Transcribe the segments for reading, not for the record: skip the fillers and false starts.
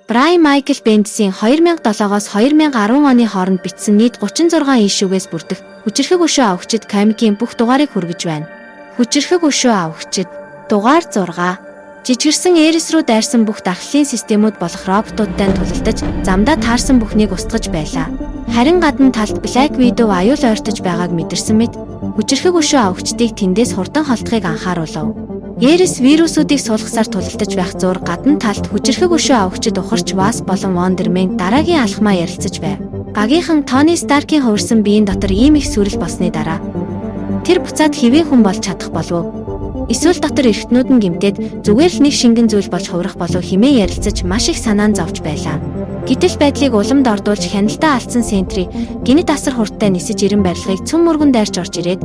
Брайан Майкл Бендисийн 2007-оос 2010 оны хооронд бичсэн нийт 36 ишүүгээс бүрдэх Хүчирхэг өшөө авахчид комикийн бүх дугаарыг хүргэж байна. Хүчирхэг өшөө авахчид дугаар 6 жижигэрсэн Эрис рүү дайрсан бүх дархлын системүүд болох роботуудтай тулалдаж, замдаа таарсан бүхнийг устгаж байлаа. Харин гадна талд Black Widow аюул ойртож байгааг мэдэрсэн мэт Хүчирхэг өшөө авахчдыг тэндээс хурдан холдохыг анхааруулав. Эрис вирусуудыг суулгасаар тулалдаж байх зуур гадна талд Хүчирхэг өшөө авахчид ухарч Wasp болон Wonder Man дараагийн алхмаа ярилцаж байв. Гагийнхан Тони Старкийн хувирсан биеийн дотор ийм их сүрэл болсны дараа тэр буцаад хэвийн хүн болж чадах болов уу? Эсвэл дотор эрхтнүүд нь гэмтээд зүгээр л нэг шингэн зүйл болж хувирах болов хэмээн ярилцаж маш их санаан зовж байлаа. Гэтэл байдлыг уламд ордуулж хяналтаа алдсан Сентри гинэт асар хурдтай нисэж ирэн барилгыг цөм мөргөн дайрч орж ирээд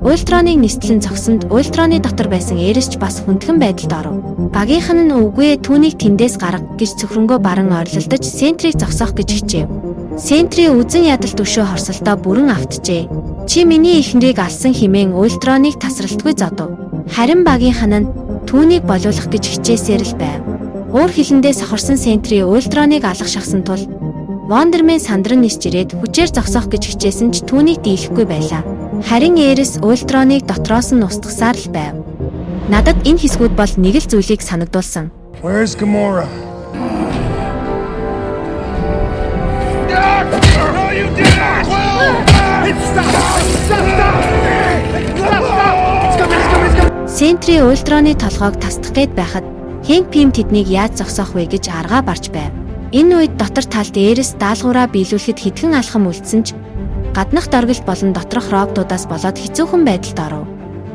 Ультроныг нислэн цогсонд Ультроны дотор байсан Эрис ч бас хүндхэн байдалд оров. Багийнхан нь үгүй түүнийг тэндээс гарга гэж цөхрөнгөө баран ойрлолдож Сентрийг зогсоох гэж хичээв. Сентри үзэн ядалт өшөө хорсолдоо бүрэн автжээ. Чи миний эхнэрийг алсан хэмээн Ультроныг тасралтгүй зодов. Харин багийнхан нь түүнийг болиулах гэж хичээсээр л байв. Уур хилэндээ сохорсон Сентри Ультроныг алах шахсан тул Wonder Man сандран нисж ирээд хүчээр зогсоох гэж хичээсэн ч түүнийг дийлэхгүй байлаа. Харин Эрис Ультроныг дотроос нь устгасаар л байв. Надад энэ хэсгүүд бол нэг л зүйлийг санагдуулсан. Where's Gamora? No, you didn't! Сентри Ультроны толгойг тасдах гээд байхад Хэнк Пим тэднийг яаж зогсоох вэ гэж аргаа барж байв. Энэ үед дотор талд Эрис даалгавраа биелүүлэхэд хэдхэн алхам үлдсэн ч гаднах доргилт болон доторх роботуудаас болоод хэцүүхэн байдалд оров.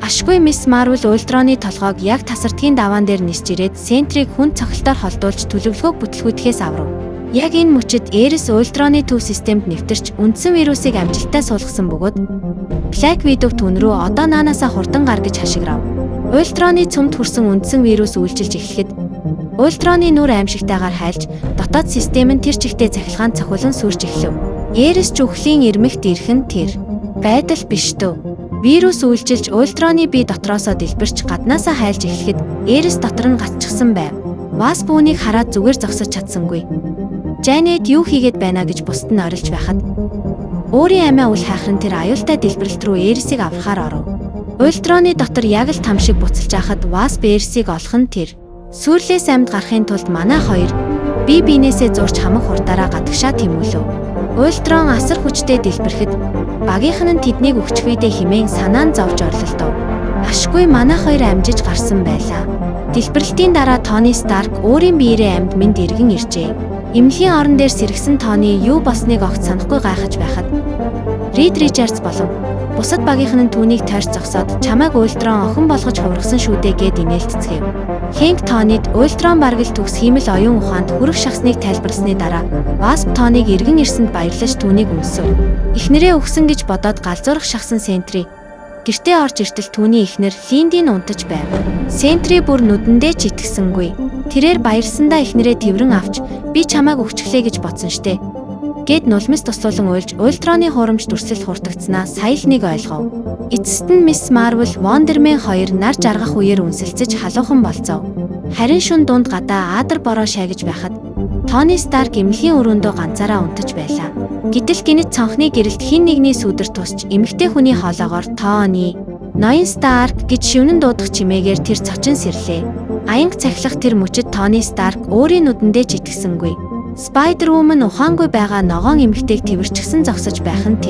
Ашгүй Мисс Марвел Ультроны толгойг яг тасардгийн даваан дээр нисж ирээд Сентрийг хүн цохилтоор холдуулж төлөвлөгөөг бүтлгүүтгэхээс аврав. Яг энэ мөчид Эрис Ультроны төв системд нэвтэрч үндсэн вирусыг амжилттай суулгасан бөгөөд Black Widow түн рүү одоо наанаасаа хурдан гар гэж хашиграв. Ультроны цөмд хүрсэн үндсэн вирус үйлчилж эхлэхэд Ультроны нүр аимшигтайгаар хайлж дотоод систем нь тэр чигтээ цахилгаан цохилон сүрж эхлэв. Эрис ч үхлийн ирмэгт ирхэн тэр байдал биш дөө. Вирус үйлчилж Ультроны бие дотроосоо дэлбэрч гаднаасаа хайлж эхлэхэд Эрис дотор нь гацчихсан байв. Wasp үүнийг хараад зүгээр зогсож чадсангүй. Janet юу хийгээд байна гэж бусд нь орилж байхад өөрийн амиа үл хайхран тэр аюултай дэлбэрэлт рүү Эрисийг аврахаар оров. Ультроны дотор яг л там шиг буцалж байхад Wasp Эрисийг олох нь тэр. Сүрлээс амьд гарахын тулд манай хоёр бие биенээсээ зурж хамаг хурдаараа гадагшаа тэмүүлв. Ультрон асар хүчтэй дэлбэрэхэд багийнхан нь тэднийг өгчхвэдэ хэмээн санаан зовж орлолдов. Ашгүй манай хоёр амжиж гарсан байлаа. Дэлбэрэлтийн дараа Тони Старк өөрийн биеэрээ амьд мэнд иргэн иржээ. Эмнэлгийн орон дээр сэргсэн Тони юу болсныг огт санахгүй гайхаж байхад Рид Ричардс болон бусад багийнхан нь түүнийг тойрч зогсоод чамайг Ультрон охин болгож хувиргасан шүү дээ гэд инээлтцгээв. Хэнк Тонид Ультрон баргал төгс хиймэл оюун ухаанд хүрэх шахсныг тайлбарласны дараа Wasp Тониг эргэн ирсэнд баярлаж түүнийг үнсэв. Эхнэрээ өгсөн гэж бодоод галзуурах шахсан Сентри гэртээ орж иртэл түүний эхнэр Линдийг унтаж байв. Сентри бүр нүдэндээ ч итгэсэнгүй. Тэрээр баярсандаа эхнэрээ тэврэн авч би чамайг өгчлээ гэж бодсон штэ гэд нулимс туслуулан уйлж Ультроны хуурамч дүрслэл хурдагдсанаа сая л нэг ойлгов. Эцэст нь Мисс Марвел Wonder Man 2 нар жаргах үеэр үнсэлцэж халуухан болцов. Харин шүн дунд гадаа Адар бороо шаагиж байхад Тони Старк эмнэлгийн өрөөндөө ганцаараа унтаж байлаа. Гэтэл гинэт цонхны гэрэлт хин нэгний сүдэр тусч эмэгтэй хүний хоолоогоор Тони Ноён Старк гэж шивнэн дуудах чимээгээр тэр цочин сэрлээ. Аянг цахилах тэр мөчөд Тони Старк өөрийн нүдэндээ ч итгэсэнгүй. Spider-Woman ухаангүй байгаа ногоон эмэгтэйг тэрчгсэн зогсож байх нь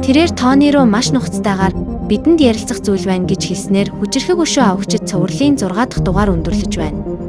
тэрээр Тони руу маш нухацтайгаар бидэнд ярилцах зүйл байна гэж хэлснээр Хүчирхэг өшөө авахчид цувралын 6 дахь дугаар өндөрлөж байна.